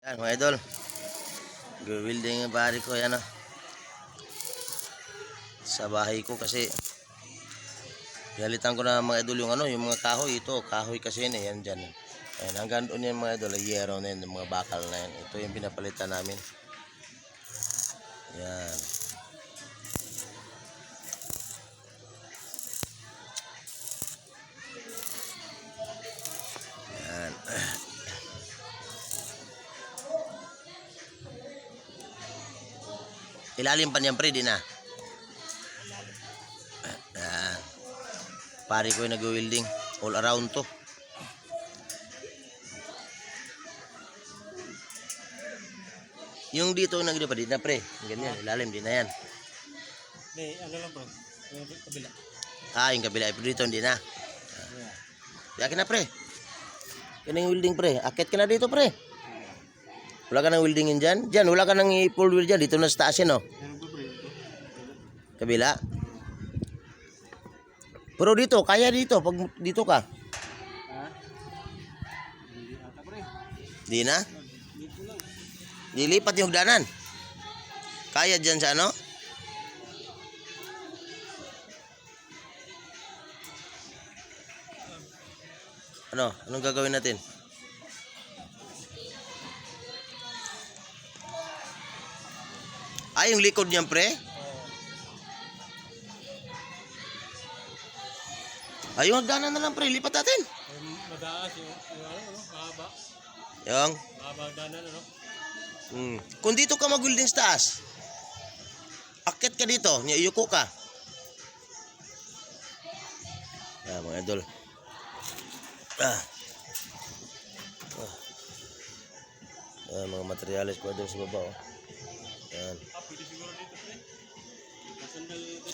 Yan mga idol, welding yung pare ko yan sa bahay ko kasi pinalitan ko na mga idol yung mga kahoy. Ito kahoy kasi yan yan dyan. Ayan, hanggang doon yan mga idol, yero na yan, yung mga bakal na yan. Ito yung pinapalitan namin. Yan. Yan. Ilalim pa niyan pre, di na. Yan. Pare ko yung nag-welding all around to. Yung dito nagdi pa di na pre. Ganyan, ilalim din na yan. Hindi, ano lang bro. Yung kabila. Yung kabila pero dito hindi na. Yakin na pre. Yan yung welding pre. Akit ka na dito pre. Wala ka nang weldingin dyan. Dyan, wala ka nang i-full weld dyan. Dito na sa taas yan Kabila. Pero dito, kaya dito. Pag dito ka. Hindi ata pre. Di na? Dito lang. Dilipat yung hagdanan. Kaya dyan sa ano? Ano? Anong gagawin natin? Yung likod niyan pre? Yung hagdanan na lang pre, lipat natin. Madaas yung mahaba. Yung? Mahaba danan ano? Kung dito ka mag-welding sa taas, akit ka dito, niyuko ka. Yan mga idol. Mga materyales ko doon sa baba. Yan. Pwede siguro dito pre. Kasandal dito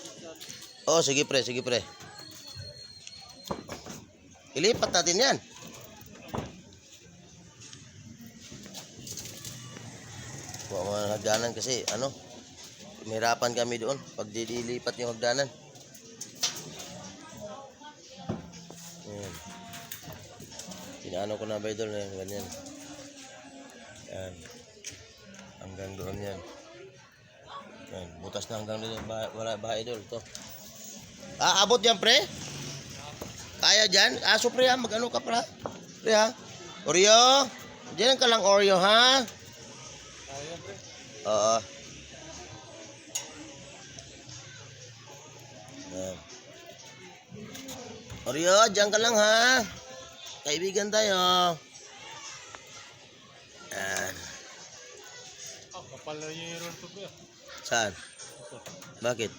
sa... Sige pre, sige pre. Ilipat natin yan. Mga hagdanan kasi mahirapan kami doon pag dilipat yung hagdanan. Ayan. Pinaano ko na ba idol na ganyan. Yan. Hanggang doon yan. Yan. Butas na hanggang doon. Wala bahay idol. Ito. Abot yan pre? Kaya dyan? Aso pre ha? Mag-ano ka pre ha? Oreo? Diyan ka lang Oreo ha? Kaya pre. Oo. Oreo, diyan ka lang ha? Kaibigan tayo. Yan. Kapal na yung hero to pre. Saan? Ito. Bakit?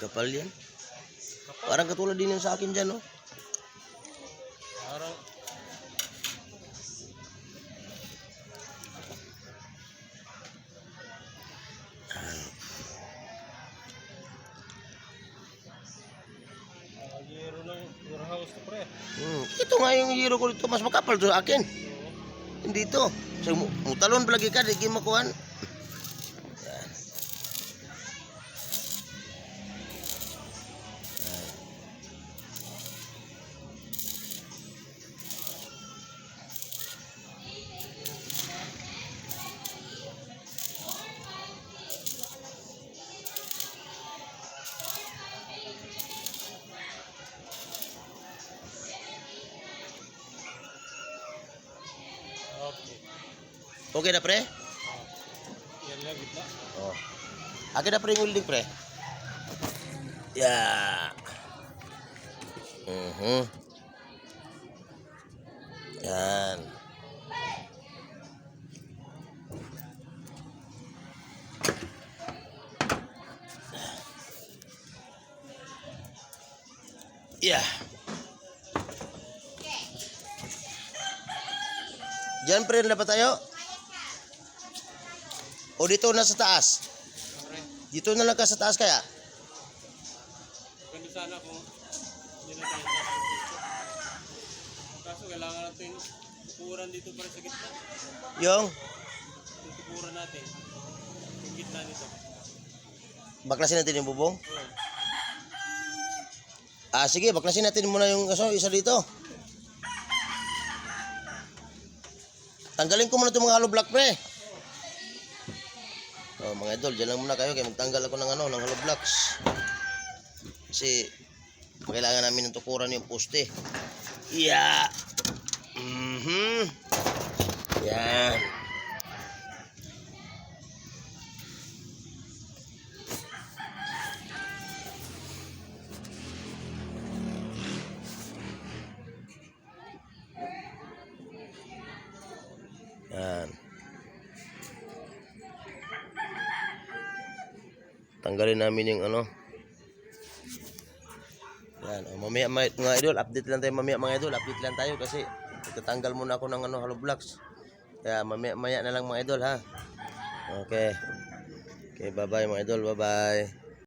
Kapal yan. Parang katulad din yung sa akin dyan, no? Parang... hero ng warehouse to pre. Ito nga yung hero ko dito. Mas makapal to sa akin. Hindi ito. So, mutalon palagi ka. Di makuhan. Yan. Okay. Okay na, pre? Yan lang gitna. Akin na pre yung welding, pre. Yeah. Yan. Yeah. Diyan pre, na ba tayo? O dito na sa taas? Dito na lang ka sa taas kaya? Ganda sana kung hindi na tayo nakakapito. Kaso kailangan natin tukuran dito para sa gitna. Yung? Tukuran natin. Yung gitna nito. Baklasin natin yung bubong? Oo. Sige, baklasin natin muna yung isa dito. Tanggalin ko muna itong mga hollow block, pre. Oh, mga idol, dyan lang muna kayo. Kaya magtanggal ako ng, ng hollow blocks. Kasi, kailangan namin ng tukuran yung poste. Yeah. Yan. Yan. Tanggalin namin yung Yan. O, mamaya mga idol, update lang tayo mamaya mga idol. Update lang tayo kasi tatanggal muna ako ng hollow blocks. Kaya mamaya na lang mga idol ha. Okay. Okay, bye-bye mga idol. Bye-bye.